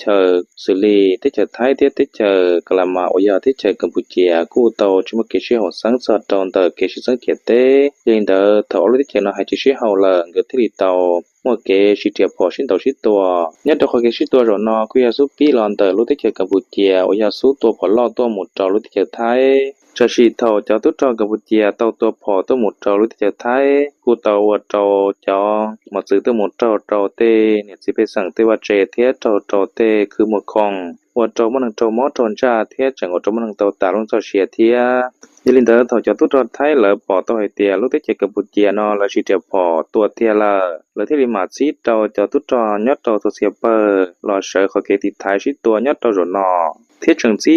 เชอสุรีที่เชอไทยที่เชอกลามาโอยาที่เชอกัมพูชีกู้โตชิมเกชิหอสังสอดตอนเตอเกชิสังเกตเตยังเดอถอรู้ที่เชอเนาะให้จิชิเฮาเลงเกิดที่ลีเตามัวเกชิเทียพอชินเตาชิตัวยัดตัวคอยเกชิตัวรอนอคุยาสุปีหลอนเตอรู้ที่เชอกัมพูชีโอยาสุตัวพอล่อตัวหมุดจอรู้ที่เชอไทย จะชีเท่าเจ้าตุ้จองกัมพูชีเต่าตัวพอตัวหมดเจ้ารู้ที่จะไทยกูเต่าว่าเจ้าจองมาซื้อตัวหมดเจ้าเต้เนี่ยสิไปสั่งเตว่าเจเทียเจ้าเต้คือหมดคองว่าเจ้ามันเจ้ามอตอนจ้าเทียจังว่าเจ้ามันเต่าตาลงเจ้าเชียเทียยิลินเดอร์เท่าเจ้าตุ้จองไทยเหลือปอตัวไอเตียรู้ที่จะกัมพูชีเนาะแล้วชีเทียพอตัวเทียละแล้วที่ริมาซีเจ้าตุ้จองยอดเจ้าตัวเสียเปอร์รอเชอร์เขาเกติไทยชิตัวยัดเจ้าหนอเทียจังซี